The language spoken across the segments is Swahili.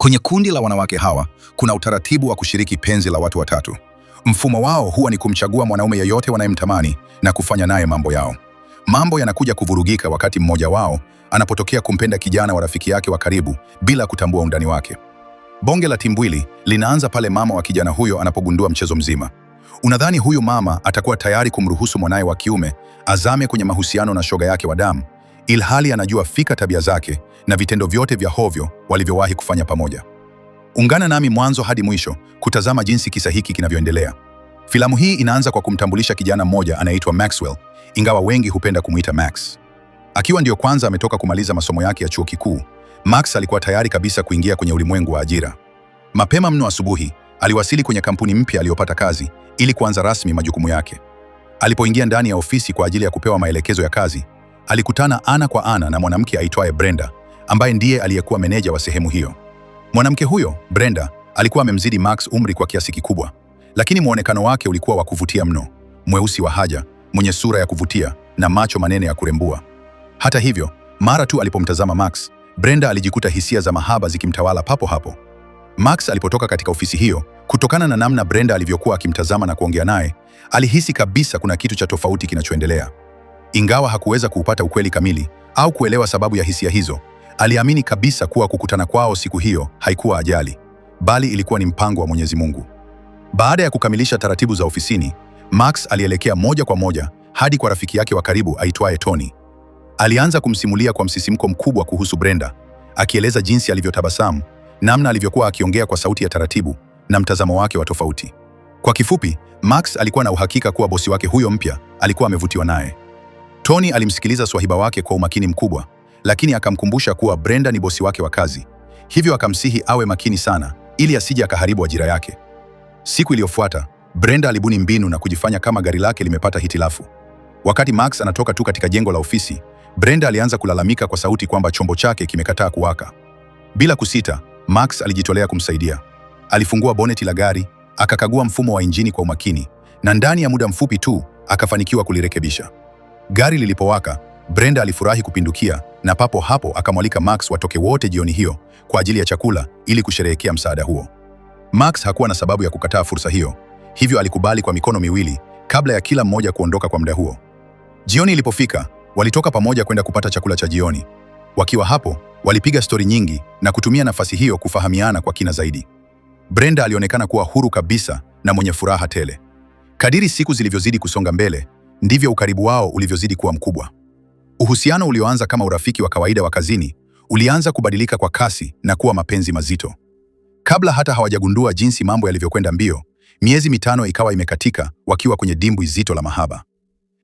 Kwenye kundi la wanawake hawa, kuna utaratibu wa kushiriki penzi la watu watatu. Mfumo wao huwa ni kumchagua mwanaume yeyote wanayemtamani na kufanya naye mambo yao. Mambo yanakuja kuvurugika wakati mmoja wao anapotokea kumpenda kijana wa rafiki yake wa karibu bila kutambua undani wake. Bonge la timbwili linaanza pale mama wa kijana huyo anapogundua mchezo mzima. Unadhani huyu mama atakuwa tayari kumruhusu mwanaye wa kiume azame kwenye mahusiano na shoga yake wa damu, ilhali anajua fika tabia zake na vitendo vyote vya hovyo walivyowahi kufanya pamoja. Ungana nami mwanzo hadi mwisho kutazama jinsi kisa hiki kinavyoendelea. Filamu hii inaanza kwa kumtambulisha kijana mmoja anayeitwa Maxwell, ingawa wengi hupenda kumuita Max. Akiwa ndio kwanza ametoka kumaliza masomo yake ya chuo kikuu, Max alikuwa tayari kabisa kuingia kwenye ulimwengu wa ajira. Mapema mno asubuhi, aliwasili kwenye kampuni mpya aliyopata kazi ili kuanza rasmi majukumu yake. Alipoingia ndani ya ofisi kwa ajili ya kupewa maelekezo ya kazi, alikutana ana kwa ana na mwanamke aitwaye Brenda, ambaye ndiye aliyekuwa meneja wa sehemu hiyo. Mwanamke huyo, Brenda, alikuwa amemzidi Max umri kwa kiasi kikubwa, lakini muonekano wake ulikuwa wa kuvutia mno, mweusi wa haja, mwenye sura ya kuvutia na macho manene ya kurembua. Hata hivyo, mara tu alipomtazama Max, Brenda alijikuta hisia za mahaba zikimtawala papo hapo. Max alipotoka katika ofisi hiyo, kutokana na namna Brenda alivyokuwa akimtazama na kuongea naye, alihisi kabisa kuna kitu cha tofauti kinachoendelea. Ingawa hakuweza kuupata ukweli kamili au kuelewa sababu ya hisia hizo, aliamini kabisa kuwa kukutana kwao siku hiyo haikuwa ajali, bali ilikuwa ni mpango wa Mwenyezi Mungu. Baada ya kukamilisha taratibu za ofisini, Max alielekea moja kwa moja hadi kwa rafiki yake wa karibu aitwaye Tony. Alianza kumsimulia kwa msisimko mkubwa kuhusu Brenda, akieleza jinsi alivyotabasamu, namna alivyokuwa akiongea kwa sauti ya taratibu na mtazamo wake wa tofauti. Kwa kifupi, Max alikuwa na uhakika kuwa bosi wake huyo mpya alikuwa amevutiwa naye. Tony alimsikiliza swahiba wake kwa umakini mkubwa, lakini akamkumbusha kuwa Brenda ni bosi wake wa kazi, hivyo akamsihi awe makini sana ili asije akaharibu ajira yake. Siku iliyofuata, Brenda alibuni mbinu na kujifanya kama gari lake limepata hitilafu. Wakati Max anatoka tu katika jengo la ofisi, Brenda alianza kulalamika kwa sauti kwamba chombo chake kimekataa kuwaka. Bila kusita, Max alijitolea kumsaidia. Alifungua boneti la gari, akakagua mfumo wa injini kwa umakini, na ndani ya muda mfupi tu akafanikiwa kulirekebisha. Gari lilipowaka, Brenda alifurahi kupindukia na papo hapo akamwalika Max watoke wote jioni hiyo kwa ajili ya chakula ili kusherehekea msaada huo. Max hakuwa na sababu ya kukataa fursa hiyo, hivyo alikubali kwa mikono miwili kabla ya kila mmoja kuondoka kwa muda huo. Jioni ilipofika, walitoka pamoja kwenda kupata chakula cha jioni. Wakiwa hapo, walipiga stori nyingi na kutumia nafasi hiyo kufahamiana kwa kina zaidi. Brenda alionekana kuwa huru kabisa na mwenye furaha tele. Kadiri siku zilivyozidi kusonga mbele, ndivyo ukaribu wao ulivyozidi kuwa mkubwa. Uhusiano ulioanza kama urafiki wa kawaida wa kazini ulianza kubadilika kwa kasi na kuwa mapenzi mazito. Kabla hata hawajagundua jinsi mambo yalivyokwenda mbio, miezi 5 ikawa imekatika wakiwa kwenye dimbwi zito la mahaba.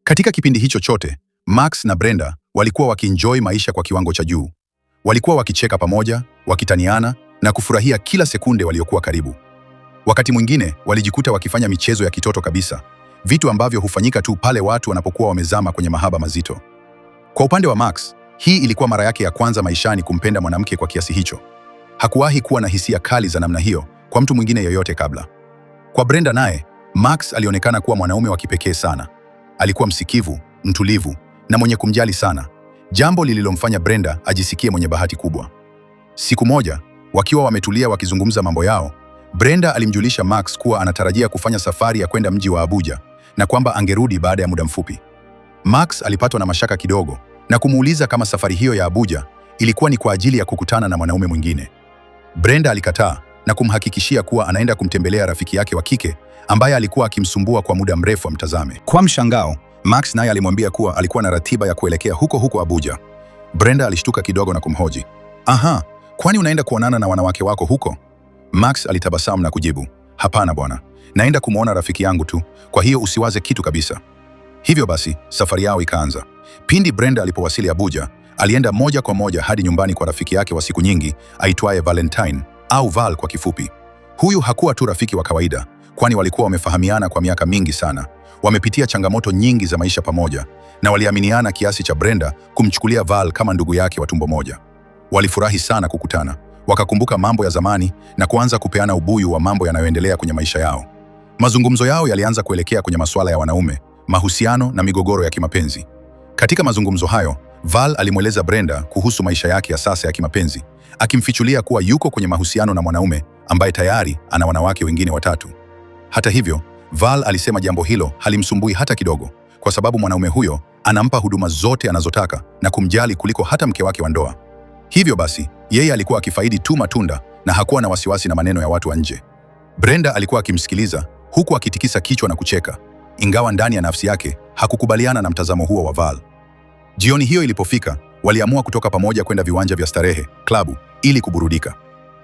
Katika kipindi hicho chote, Max na Brenda walikuwa wakienjoy maisha kwa kiwango cha juu. Walikuwa wakicheka pamoja, wakitaniana na kufurahia kila sekunde waliokuwa karibu. Wakati mwingine walijikuta wakifanya michezo ya kitoto kabisa, vitu ambavyo hufanyika tu pale watu wanapokuwa wamezama kwenye mahaba mazito. Kwa upande wa Max, hii ilikuwa mara yake ya kwanza maishani kumpenda mwanamke kwa kiasi hicho. Hakuwahi kuwa na hisia kali za namna hiyo kwa mtu mwingine yoyote kabla. Kwa Brenda naye, Max alionekana kuwa mwanaume wa kipekee sana. Alikuwa msikivu, mtulivu na mwenye kumjali sana, jambo lililomfanya Brenda ajisikie mwenye bahati kubwa. Siku moja, wakiwa wametulia wakizungumza mambo yao, Brenda alimjulisha Max kuwa anatarajia kufanya safari ya kwenda mji wa Abuja na kwamba angerudi baada ya muda mfupi. Max alipatwa na mashaka kidogo na kumuuliza kama safari hiyo ya Abuja ilikuwa ni kwa ajili ya kukutana na mwanaume mwingine. Brenda alikataa na kumhakikishia kuwa anaenda kumtembelea rafiki yake wa kike ambaye alikuwa akimsumbua kwa muda mrefu amtazame. Kwa mshangao, Max naye alimwambia kuwa alikuwa na ratiba ya kuelekea huko Abuja. Brenda alishtuka kidogo na kumhoji, "Aha, kwani unaenda kuonana na wanawake wako huko?" Max alitabasamu na kujibu, "Hapana bwana, naenda kumwona rafiki yangu tu, kwa hiyo usiwaze kitu kabisa." Hivyo basi, safari yao ikaanza. Pindi Brenda alipowasili Abuja, alienda moja kwa moja hadi nyumbani kwa rafiki yake wa siku nyingi aitwaye Valentine au Val kwa kifupi. Huyu hakuwa tu rafiki wa kawaida, kwani walikuwa wamefahamiana kwa miaka mingi sana. Wamepitia changamoto nyingi za maisha pamoja na waliaminiana kiasi cha Brenda kumchukulia Val kama ndugu yake wa tumbo moja. Walifurahi sana kukutana, wakakumbuka mambo ya zamani na kuanza kupeana ubuyu wa mambo yanayoendelea kwenye maisha yao. Mazungumzo yao yalianza kuelekea kwenye masuala ya wanaume, mahusiano na migogoro ya kimapenzi. Katika mazungumzo hayo, Val alimweleza Brenda kuhusu maisha yake ya sasa ya kimapenzi akimfichulia kuwa yuko kwenye mahusiano na mwanaume ambaye tayari ana wanawake wengine 3. Hata hivyo, Val alisema jambo hilo halimsumbui hata kidogo, kwa sababu mwanaume huyo anampa huduma zote anazotaka na kumjali kuliko hata mke wake wa ndoa. Hivyo basi, yeye alikuwa akifaidi tu matunda na hakuwa na wasiwasi na maneno ya watu wa nje. Brenda alikuwa akimsikiliza huku akitikisa kichwa na kucheka, ingawa ndani ya nafsi yake hakukubaliana na mtazamo huo wa Val. Jioni hiyo ilipofika, waliamua kutoka pamoja kwenda viwanja vya starehe, klabu, ili kuburudika.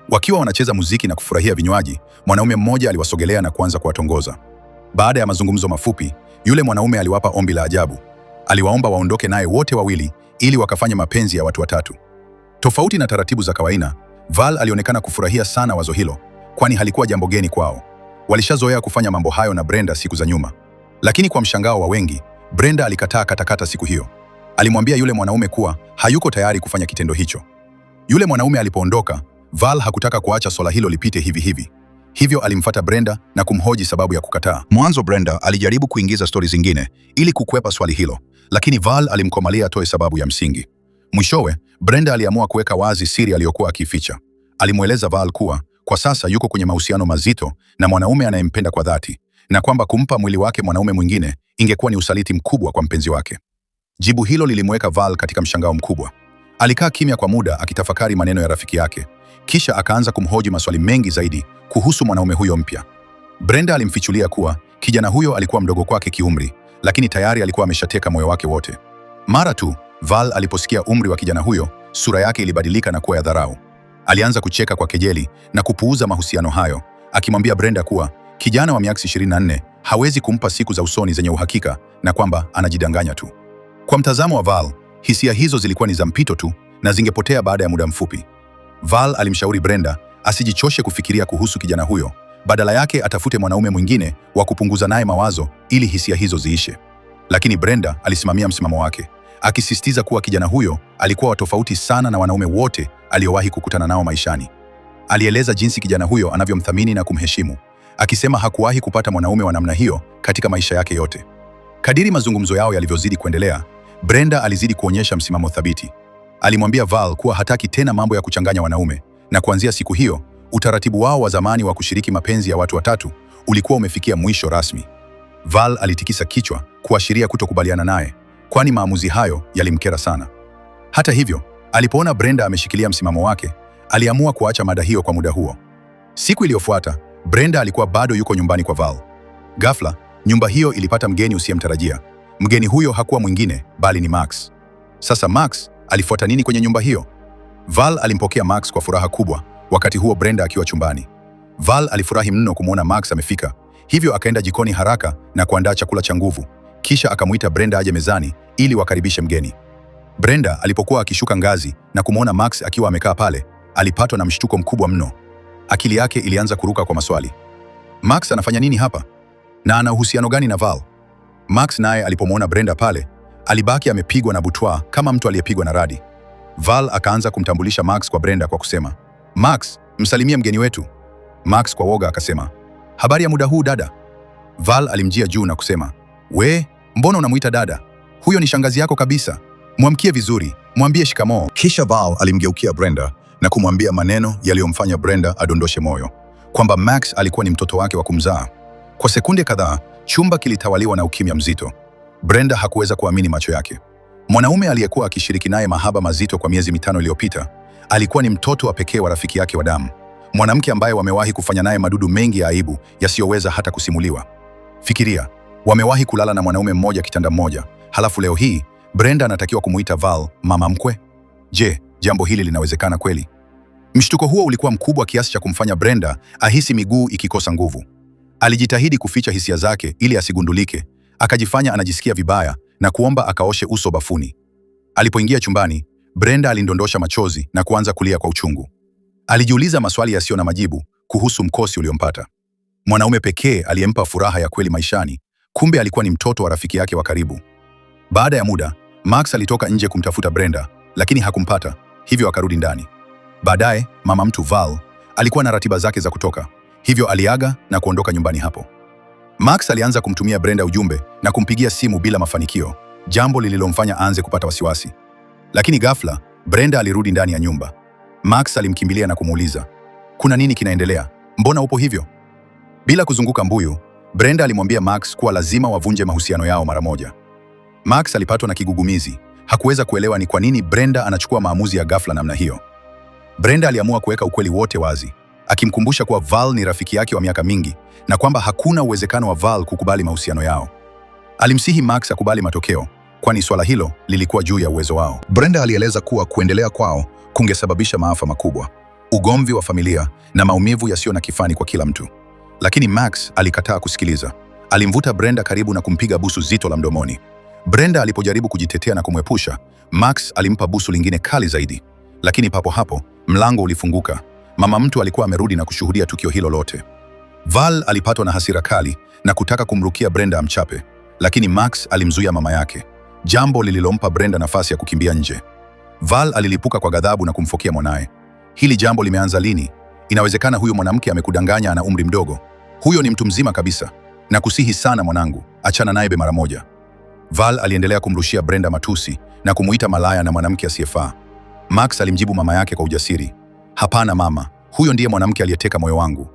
Wakiwa wanacheza muziki na kufurahia vinywaji, mwanaume mmoja aliwasogelea na kuanza kuwatongoza. Baada ya mazungumzo mafupi, yule mwanaume aliwapa ombi la ajabu. Aliwaomba waondoke naye wote wawili ili wakafanye mapenzi ya watu 3. Tofauti na taratibu za kawaida, Val alionekana kufurahia sana wazo hilo, kwani halikuwa jambo geni kwao. Walishazoea kufanya mambo hayo na Brenda siku za nyuma. Lakini kwa mshangao wa wengi, Brenda alikataa katakata siku hiyo. Alimwambia yule mwanaume kuwa hayuko tayari kufanya kitendo hicho. Yule mwanaume alipoondoka, Val hakutaka kuacha swala hilo lipite hivi hivi. Hivyo alimfuata Brenda na kumhoji sababu ya kukataa. Mwanzo Brenda alijaribu kuingiza stori zingine ili kukwepa swali hilo, lakini Val alimkomalia atoe sababu ya msingi. Mwishowe, Brenda aliamua kuweka wazi siri aliyokuwa akificha. Alimweleza Val kuwa kwa sasa yuko kwenye mahusiano mazito na mwanaume anayempenda kwa dhati, na kwamba kumpa mwili wake mwanaume mwingine ingekuwa ni usaliti mkubwa kwa mpenzi wake. Jibu hilo lilimweka Val katika mshangao mkubwa. Alikaa kimya kwa muda akitafakari maneno ya rafiki yake, kisha akaanza kumhoji maswali mengi zaidi kuhusu mwanaume huyo mpya. Brenda alimfichulia kuwa kijana huyo alikuwa mdogo kwake kiumri, lakini tayari alikuwa ameshateka moyo wake wote. Mara tu Val aliposikia umri wa kijana huyo, sura yake ilibadilika na kuwa ya dharau. Alianza kucheka kwa kejeli na kupuuza mahusiano hayo, akimwambia Brenda kuwa kijana wa miaka 24 hawezi kumpa siku za usoni zenye uhakika na kwamba anajidanganya tu. Kwa mtazamo wa Val, hisia hizo zilikuwa ni za mpito tu na zingepotea baada ya muda mfupi. Val alimshauri Brenda asijichoshe kufikiria kuhusu kijana huyo, badala yake atafute mwanaume mwingine wa kupunguza naye mawazo ili hisia hizo ziishe. Lakini Brenda alisimamia msimamo wake, akisisitiza kuwa kijana huyo alikuwa wa tofauti sana na wanaume wote aliowahi kukutana nao maishani. Alieleza jinsi kijana huyo anavyomthamini na kumheshimu, akisema hakuwahi kupata mwanaume wa namna hiyo katika maisha yake yote. Kadiri mazungumzo yao yalivyozidi kuendelea, Brenda alizidi kuonyesha msimamo thabiti. Alimwambia Val kuwa hataki tena mambo ya kuchanganya wanaume, na kuanzia siku hiyo, utaratibu wao wa zamani wa kushiriki mapenzi ya watu 3 ulikuwa umefikia mwisho rasmi. Val alitikisa kichwa kuashiria kutokubaliana naye, kwani maamuzi hayo yalimkera sana. Hata hivyo, alipoona Brenda ameshikilia msimamo wake, aliamua kuacha mada hiyo kwa muda huo. Siku iliyofuata, Brenda alikuwa bado yuko nyumbani kwa Val. Ghafla, nyumba hiyo ilipata mgeni usiyemtarajia. Mgeni huyo hakuwa mwingine bali ni Max. Sasa Max alifuata nini kwenye nyumba hiyo? Val alimpokea Max kwa furaha kubwa, wakati huo Brenda akiwa chumbani. Val alifurahi mno kumwona Max amefika, hivyo akaenda jikoni haraka na kuandaa chakula cha nguvu. Kisha akamuita Brenda aje mezani ili wakaribishe mgeni. Brenda alipokuwa akishuka ngazi na kumwona Max akiwa amekaa pale, alipatwa na mshtuko mkubwa mno. Akili yake ilianza kuruka kwa maswali. Max anafanya nini hapa? Na ana uhusiano gani na Val? Max naye alipomwona Brenda pale, alibaki amepigwa na butwaa kama mtu aliyepigwa na radi. Val akaanza kumtambulisha Max kwa Brenda kwa kusema, "Max, msalimie mgeni wetu." Max kwa woga akasema, "Habari ya muda huu dada?" Val alimjia juu na kusema, "We, mbona unamuita dada? Huyo ni shangazi yako kabisa. Mwamkie vizuri, mwambie shikamoo." Kisha Val alimgeukia Brenda na kumwambia maneno yaliyomfanya Brenda adondoshe moyo, kwamba Max alikuwa ni mtoto wake wa kumzaa. Kwa sekunde kadhaa, chumba kilitawaliwa na ukimya mzito. Brenda hakuweza kuamini macho yake. Mwanaume aliyekuwa akishiriki naye mahaba mazito kwa miezi 5 iliyopita alikuwa ni mtoto wa pekee wa rafiki yake wa damu, mwanamke ambaye wamewahi kufanya naye madudu mengi ya aibu yasiyoweza hata kusimuliwa. Fikiria, wamewahi kulala na mwanaume mmoja kitanda mmoja, halafu leo hii Brenda anatakiwa kumuita Val mama mkwe. Je, jambo hili linawezekana kweli? Mshtuko huo ulikuwa mkubwa kiasi cha kumfanya Brenda ahisi miguu ikikosa nguvu. Alijitahidi kuficha hisia zake ili asigundulike, akajifanya anajisikia vibaya na kuomba akaoshe uso bafuni. Alipoingia chumbani, Brenda alindondosha machozi na kuanza kulia kwa uchungu. Alijiuliza maswali yasiyo na majibu kuhusu mkosi uliompata. Mwanaume pekee aliyempa furaha ya kweli maishani, kumbe alikuwa ni mtoto wa rafiki yake wa karibu. Baada ya muda, Max alitoka nje kumtafuta Brenda, lakini hakumpata, hivyo akarudi ndani. Baadaye, mama mtu Val alikuwa na ratiba zake za kutoka, hivyo aliaga na kuondoka nyumbani hapo. Max alianza kumtumia Brenda ujumbe na kumpigia simu bila mafanikio, jambo lililomfanya aanze kupata wasiwasi. Lakini ghafla, Brenda alirudi ndani ya nyumba. Max alimkimbilia na kumuuliza, kuna nini kinaendelea? Mbona upo hivyo? Bila kuzunguka mbuyu, Brenda alimwambia Max kuwa lazima wavunje mahusiano yao mara moja. Max alipatwa na kigugumizi. Hakuweza kuelewa ni kwa nini Brenda anachukua maamuzi ya ghafla namna hiyo. Brenda aliamua kuweka ukweli wote wazi, akimkumbusha kuwa Val ni rafiki yake wa miaka mingi na kwamba hakuna uwezekano wa Val kukubali mahusiano yao. Alimsihi Max akubali matokeo, kwani swala hilo lilikuwa juu ya uwezo wao. Brenda alieleza kuwa kuendelea kwao kungesababisha maafa makubwa, ugomvi wa familia na maumivu yasiyo na kifani kwa kila mtu. Lakini Max alikataa kusikiliza. Alimvuta Brenda karibu na kumpiga busu zito la mdomoni. Brenda alipojaribu kujitetea na kumwepusha, Max alimpa busu lingine kali zaidi. Lakini papo hapo, mlango ulifunguka. Mama mtu alikuwa amerudi na kushuhudia tukio hilo lote. Val alipatwa na hasira kali na kutaka kumrukia Brenda amchape, lakini Max alimzuia mama yake, jambo lililompa Brenda nafasi ya kukimbia nje. Val alilipuka kwa ghadhabu na kumfokea mwanaye. Hili jambo limeanza lini? Inawezekana huyo mwanamke amekudanganya, ana umri mdogo. Huyo ni mtu mzima kabisa. Na kusihi sana mwanangu, achana naye mara moja. Val aliendelea kumrushia Brenda matusi na kumuita malaya na mwanamke asiyefaa. Max alimjibu mama yake kwa ujasiri, hapana mama, huyo ndiye mwanamke aliyeteka moyo wangu.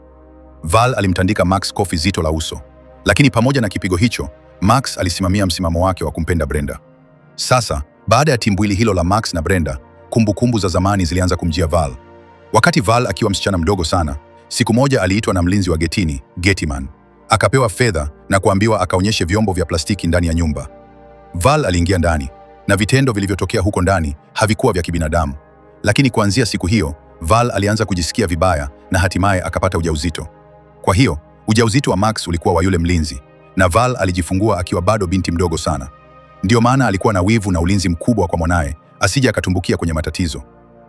Val alimtandika Max kofi zito la uso. Lakini pamoja na kipigo hicho, Max alisimamia msimamo wake wa kumpenda Brenda. Sasa, baada ya timbwili hilo la Max na Brenda, kumbukumbu za zamani zilianza kumjia Val. Wakati Val akiwa msichana mdogo sana, siku moja aliitwa na mlinzi wa getini, Getiman. Akapewa fedha na kuambiwa akaonyeshe vyombo vya plastiki ndani ya nyumba. Val aliingia ndani, na vitendo vilivyotokea huko ndani havikuwa vya kibinadamu. Lakini kuanzia siku hiyo, Val alianza kujisikia vibaya na hatimaye akapata ujauzito. Kwa hiyo, ujauzito wa Max ulikuwa wa yule mlinzi, na Val alijifungua akiwa bado binti mdogo sana. Ndiyo maana alikuwa na wivu na ulinzi mkubwa kwa mwanaye, asije akatumbukia kwenye matatizo.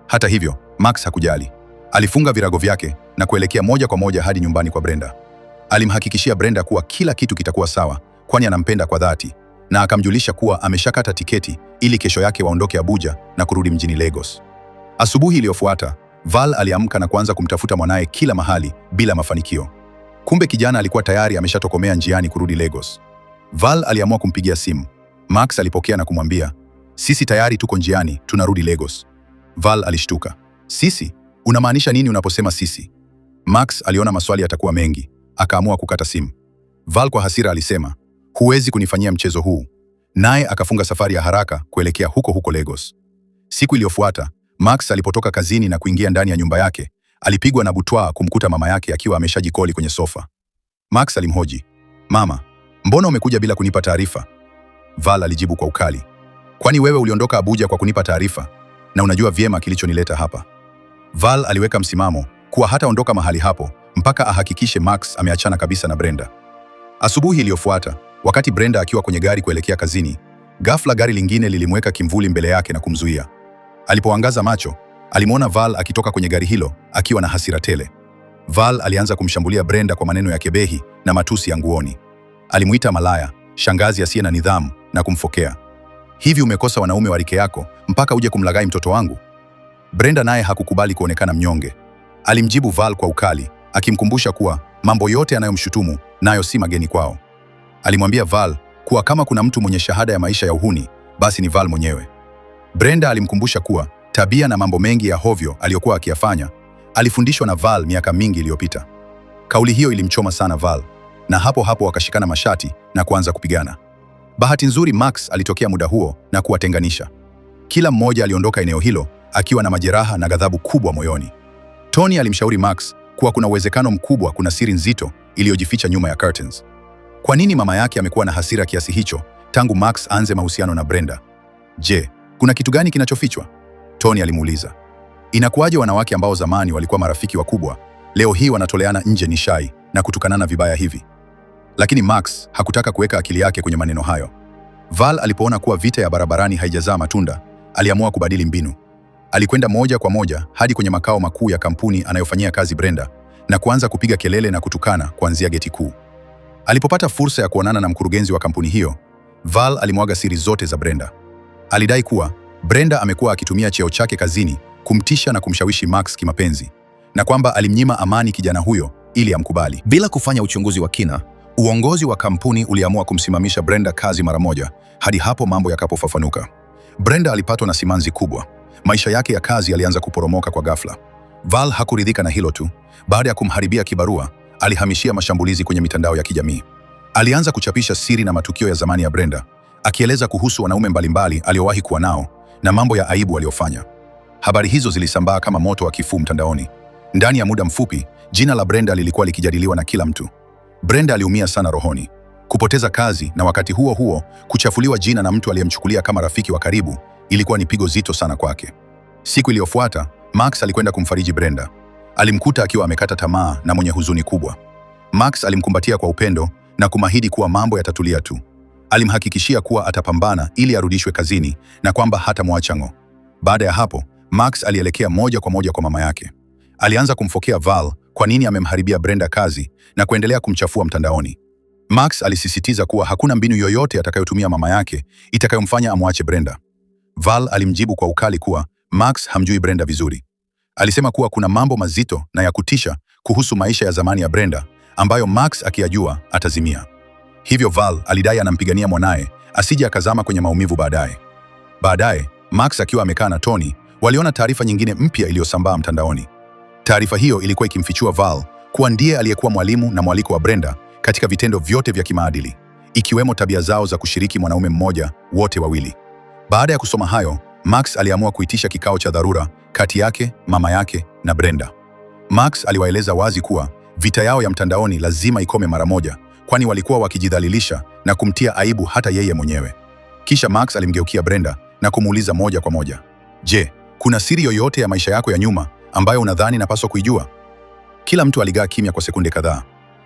Hata hivyo, Max hakujali. Alifunga virago vyake na kuelekea moja kwa moja hadi nyumbani kwa Brenda. Alimhakikishia Brenda kuwa kila kitu kitakuwa sawa, kwani anampenda kwa dhati, na akamjulisha kuwa ameshakata tiketi ili kesho yake waondoke Abuja na kurudi mjini Lagos. Asubuhi iliyofuata, Val aliamka na kuanza kumtafuta mwanaye kila mahali bila mafanikio. Kumbe kijana alikuwa tayari ameshatokomea njiani kurudi Lagos. Val aliamua kumpigia simu. Max alipokea na kumwambia, sisi tayari tuko njiani, tunarudi Lagos. Val alishtuka. Sisi? Unamaanisha nini unaposema sisi? Max aliona maswali yatakuwa mengi, akaamua kukata simu. Val kwa hasira alisema, huwezi kunifanyia mchezo huu. Naye akafunga safari ya haraka kuelekea huko Lagos. Siku iliyofuata, Max alipotoka kazini na kuingia ndani ya nyumba yake, alipigwa na butwaa kumkuta mama yake akiwa ameshajikoli kwenye sofa. Max alimhoji, mama, mbona umekuja bila kunipa taarifa? Val alijibu kwa ukali, kwani wewe uliondoka Abuja kwa kunipa taarifa, na unajua vyema kilichonileta hapa. Val aliweka msimamo kuwa hataondoka mahali hapo mpaka ahakikishe Max ameachana kabisa na Brenda. Asubuhi iliyofuata, wakati Brenda akiwa kwenye gari kuelekea kazini, ghafla gari lingine lilimweka kimvuli mbele yake na kumzuia. Alipoangaza macho, alimwona Val akitoka kwenye gari hilo akiwa na hasira tele. Val alianza kumshambulia Brenda kwa maneno ya kebehi na matusi ya nguoni. Alimuita malaya, shangazi asiye na nidhamu, na kumfokea, hivi umekosa wanaume wa rika yako mpaka uje kumlaghai mtoto wangu? Brenda naye hakukubali kuonekana mnyonge. Alimjibu Val kwa ukali, akimkumbusha kuwa mambo yote anayomshutumu nayo si mageni kwao. Alimwambia Val kuwa kama kuna mtu mwenye shahada ya maisha ya uhuni, basi ni Val mwenyewe. Brenda alimkumbusha kuwa tabia na mambo mengi ya hovyo aliyokuwa akiyafanya alifundishwa na Val miaka mingi iliyopita. Kauli hiyo ilimchoma sana Val, na hapo hapo wakashikana mashati na kuanza kupigana. Bahati nzuri Max alitokea muda huo na kuwatenganisha. Kila mmoja aliondoka eneo hilo akiwa na majeraha na ghadhabu kubwa moyoni. Tony alimshauri Max kuwa kuna uwezekano mkubwa kuna siri nzito iliyojificha nyuma ya curtains. Kwa nini mama yake amekuwa na hasira kiasi hicho tangu Max aanze mahusiano na Brenda? Je, kuna kitu gani kinachofichwa? Tony alimuuliza. Inakuwaje wanawake ambao zamani walikuwa marafiki wakubwa, leo hii wanatoleana nje nishai na kutukanana vibaya hivi? Lakini Max hakutaka kuweka akili yake kwenye maneno hayo. Val alipoona kuwa vita ya barabarani haijazaa matunda, aliamua kubadili mbinu. Alikwenda moja kwa moja hadi kwenye makao makuu ya kampuni anayofanyia kazi Brenda na kuanza kupiga kelele na kutukana kuanzia geti kuu. Alipopata fursa ya kuonana na mkurugenzi wa kampuni hiyo, Val alimwaga siri zote za Brenda. Alidai kuwa Brenda amekuwa akitumia cheo chake kazini kumtisha na kumshawishi Max kimapenzi, na kwamba alimnyima amani kijana huyo ili amkubali. Bila kufanya uchunguzi wa kina, uongozi wa kampuni uliamua kumsimamisha Brenda kazi mara moja hadi hapo mambo yakapofafanuka. Brenda alipatwa na simanzi kubwa. Maisha yake ya kazi yalianza kuporomoka kwa ghafla. Val hakuridhika na hilo tu. Baada ya kumharibia kibarua, alihamishia mashambulizi kwenye mitandao ya kijamii. Alianza kuchapisha siri na matukio ya zamani ya Brenda, akieleza kuhusu wanaume mbalimbali aliowahi kuwa nao na mambo ya aibu aliyofanya. Habari hizo zilisambaa kama moto wa kifuu mtandaoni. Ndani ya muda mfupi, jina la Brenda lilikuwa likijadiliwa na kila mtu. Brenda aliumia sana rohoni. Kupoteza kazi na wakati huo huo kuchafuliwa jina na mtu aliyemchukulia kama rafiki wa karibu ilikuwa ni pigo zito sana kwake. Siku iliyofuata, Max alikwenda kumfariji Brenda. Alimkuta akiwa amekata tamaa na mwenye huzuni kubwa. Max alimkumbatia kwa upendo na kumahidi kuwa mambo yatatulia tu. Alimhakikishia kuwa atapambana ili arudishwe kazini na kwamba hatamwacha ng'o. Baada ya hapo, Max alielekea moja kwa moja kwa mama yake. Alianza kumfokea Val kwa nini amemharibia Brenda kazi na kuendelea kumchafua mtandaoni. Max alisisitiza kuwa hakuna mbinu yoyote atakayotumia mama yake itakayomfanya amwache Brenda. Val alimjibu kwa ukali kuwa Max hamjui Brenda vizuri. Alisema kuwa kuna mambo mazito na ya kutisha kuhusu maisha ya zamani ya Brenda ambayo Max akiyajua atazimia. Hivyo Val alidai anampigania mwanaye asije akazama kwenye maumivu baadaye. Baadaye, Max akiwa amekaa na Tony, waliona taarifa nyingine mpya iliyosambaa mtandaoni. Taarifa hiyo ilikuwa ikimfichua Val kuwa ndiye aliyekuwa mwalimu na mwaliko wa Brenda katika vitendo vyote vya kimaadili, ikiwemo tabia zao za kushiriki mwanaume mmoja wote wawili. Baada ya kusoma hayo, Max aliamua kuitisha kikao cha dharura kati yake, mama yake na Brenda. Max aliwaeleza wazi kuwa vita yao ya mtandaoni lazima ikome mara moja, kwani walikuwa wakijidhalilisha na kumtia aibu hata yeye mwenyewe. Kisha Max alimgeukia Brenda na kumuuliza moja kwa moja, "Je, kuna siri yoyote ya maisha yako ya nyuma ambayo unadhani napaswa kuijua?" Kila mtu alikaa kimya kwa sekunde kadhaa.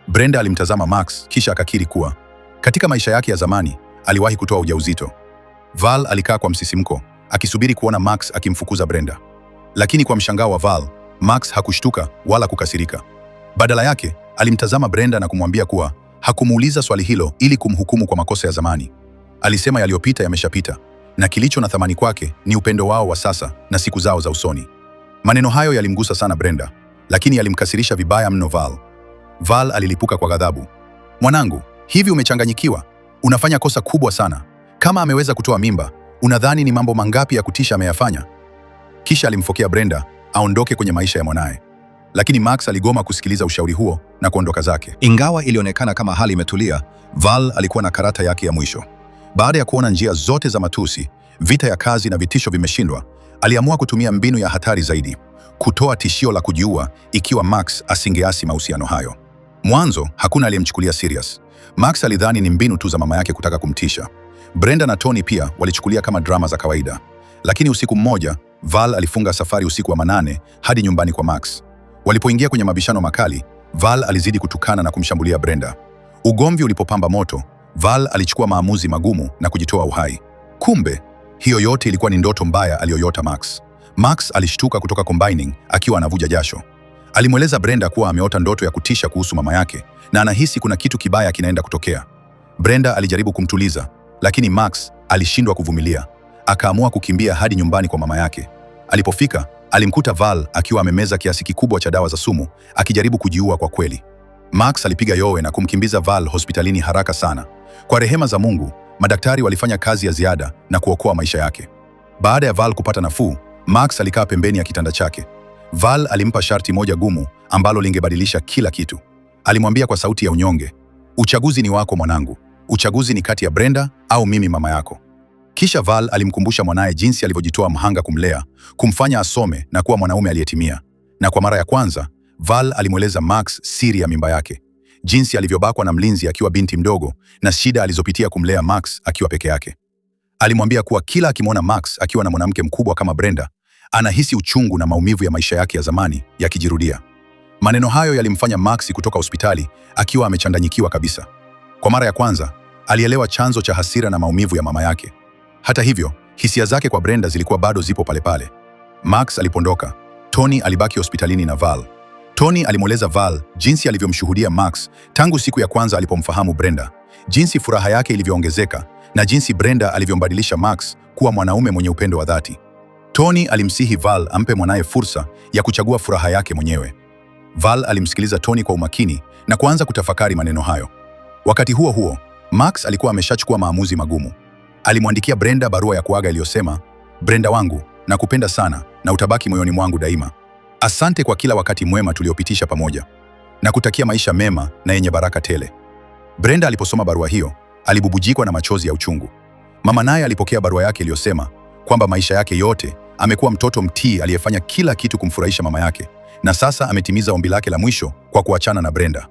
Brenda alimtazama Max kisha akakiri kuwa katika maisha yake ya zamani aliwahi kutoa ujauzito. Val alikaa kwa msisimko akisubiri kuona Max akimfukuza Brenda. Lakini kwa mshangao wa Val, Max hakushtuka wala kukasirika. Badala yake, alimtazama Brenda na kumwambia kuwa hakumuuliza swali hilo ili kumhukumu kwa makosa ya zamani. Alisema yaliyopita yameshapita na kilicho na thamani kwake ni upendo wao wa sasa na siku zao za usoni. Maneno hayo yalimgusa sana Brenda, lakini yalimkasirisha vibaya mno Val. Val alilipuka kwa ghadhabu. "Mwanangu, hivi umechanganyikiwa? Unafanya kosa kubwa sana. Kama ameweza kutoa mimba, unadhani ni mambo mangapi ya kutisha ameyafanya?" Kisha alimfokea Brenda aondoke kwenye maisha ya mwanaye. Lakini Max aligoma kusikiliza ushauri huo na kuondoka zake. Ingawa ilionekana kama hali imetulia, Val alikuwa na karata yake ya mwisho. Baada ya kuona njia zote za matusi, vita ya kazi na vitisho vimeshindwa, aliamua kutumia mbinu ya hatari zaidi, kutoa tishio la kujiua ikiwa Max asingeasi mahusiano hayo. Mwanzo hakuna aliyemchukulia serious. Max alidhani ni mbinu tu za mama yake kutaka kumtisha. Brenda na Tony pia walichukulia kama drama za kawaida. Lakini usiku mmoja, Val alifunga safari usiku wa manane hadi nyumbani kwa Max. Walipoingia kwenye mabishano makali, Val alizidi kutukana na kumshambulia Brenda. Ugomvi ulipopamba moto, Val alichukua maamuzi magumu na kujitoa uhai. Kumbe, hiyo yote ilikuwa ni ndoto mbaya aliyoyota Max. Max alishtuka kutoka combining akiwa anavuja jasho. Alimweleza Brenda kuwa ameota ndoto ya kutisha kuhusu mama yake na anahisi kuna kitu kibaya kinaenda kutokea. Brenda alijaribu kumtuliza, lakini Max alishindwa kuvumilia. Akaamua kukimbia hadi nyumbani kwa mama yake. Alipofika, alimkuta Val akiwa amemeza kiasi kikubwa cha dawa za sumu, akijaribu kujiua kwa kweli. Max alipiga yowe na kumkimbiza Val hospitalini haraka sana. Kwa rehema za Mungu, madaktari walifanya kazi ya ziada na kuokoa maisha yake. Baada ya Val kupata nafuu, Max alikaa pembeni ya kitanda chake. Val alimpa sharti moja gumu ambalo lingebadilisha kila kitu. Alimwambia kwa sauti ya unyonge, "Uchaguzi ni wako mwanangu. Uchaguzi ni kati ya Brenda au mimi mama yako." Kisha Val alimkumbusha mwanaye jinsi alivyojitoa mhanga kumlea, kumfanya asome na kuwa mwanaume aliyetimia. Na kwa mara ya kwanza, Val alimweleza Max siri ya mimba yake, jinsi alivyobakwa na mlinzi akiwa binti mdogo na shida alizopitia kumlea Max akiwa peke yake. Alimwambia kuwa kila akimwona Max akiwa na mwanamke mkubwa kama Brenda, anahisi uchungu na maumivu ya maisha yake ya zamani yakijirudia. Maneno hayo yalimfanya Max kutoka hospitali akiwa amechanganyikiwa kabisa. Kwa mara ya kwanza, alielewa chanzo cha hasira na maumivu ya mama yake. Hata hivyo, hisia zake kwa Brenda zilikuwa bado zipo pale pale. Max alipondoka, Tony alibaki hospitalini na Val. Tony alimweleza Val jinsi alivyomshuhudia Max tangu siku ya kwanza alipomfahamu Brenda, jinsi furaha yake ilivyoongezeka na jinsi Brenda alivyombadilisha Max kuwa mwanaume mwenye upendo wa dhati. Tony alimsihi Val ampe mwanaye fursa ya kuchagua furaha yake mwenyewe. Val alimsikiliza Tony kwa umakini na kuanza kutafakari maneno hayo. Wakati huo huo, Max alikuwa ameshachukua maamuzi magumu. Alimwandikia Brenda barua ya kuaga iliyosema, "Brenda wangu, nakupenda sana na utabaki moyoni mwangu daima. Asante kwa kila wakati mwema tuliopitisha pamoja. Na kutakia maisha mema na yenye baraka tele. Brenda aliposoma barua hiyo, alibubujikwa na machozi ya uchungu. Mama naye alipokea barua yake iliyosema kwamba maisha yake yote amekuwa mtoto mtii aliyefanya kila kitu kumfurahisha mama yake, na sasa ametimiza ombi lake la mwisho kwa kuachana na Brenda.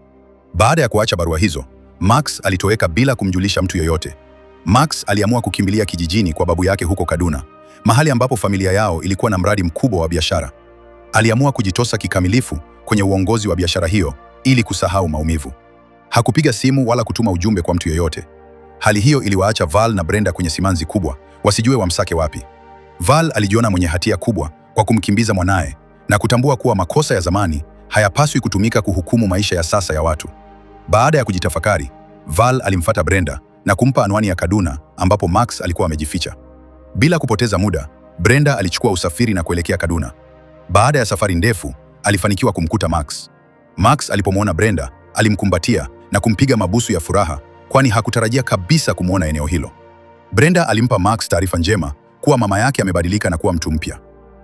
Baada ya kuacha barua hizo, Max alitoweka bila kumjulisha mtu yoyote. Max aliamua kukimbilia kijijini kwa babu yake huko Kaduna, mahali ambapo familia yao ilikuwa na mradi mkubwa wa biashara. Aliamua kujitosa kikamilifu kwenye uongozi wa biashara hiyo ili kusahau maumivu. Hakupiga simu wala kutuma ujumbe kwa mtu yoyote. Hali hiyo iliwaacha Val na Brenda kwenye simanzi kubwa, wasijue wamsake wapi. Val alijiona mwenye hatia kubwa kwa kumkimbiza mwanaye na kutambua kuwa makosa ya zamani hayapaswi kutumika kuhukumu maisha ya sasa ya watu. Baada ya kujitafakari, Val alimfuata Brenda na kumpa anwani ya Kaduna ambapo Max alikuwa amejificha. Bila kupoteza muda, Brenda alichukua usafiri na kuelekea Kaduna. Baada ya safari ndefu, alifanikiwa kumkuta Max. Max alipomwona Brenda, alimkumbatia na kumpiga mabusu ya furaha, kwani hakutarajia kabisa kumwona eneo hilo. Brenda alimpa Max taarifa njema kuwa mama yake amebadilika na kuwa mtu mpya.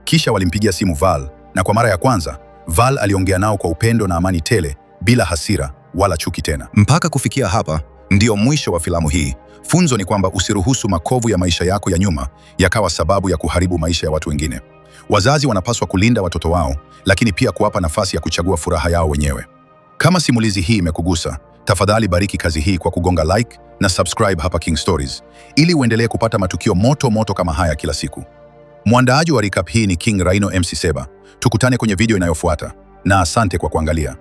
Kisha walimpigia simu Val, na kwa mara ya kwanza, Val aliongea nao kwa upendo na amani tele, bila hasira wala chuki tena. Mpaka kufikia hapa, ndio mwisho wa filamu hii. Funzo ni kwamba usiruhusu makovu ya maisha yako ya nyuma yakawa sababu ya kuharibu maisha ya watu wengine. Wazazi wanapaswa kulinda watoto wao, lakini pia kuwapa nafasi ya kuchagua furaha yao wenyewe. Kama simulizi hii imekugusa, tafadhali bariki kazi hii kwa kugonga like na subscribe hapa King Stories, ili uendelee kupata matukio moto moto kama haya kila siku. Mwandaaji wa recap hii ni King Rhino MC Seba. Tukutane kwenye video inayofuata, na asante kwa kuangalia.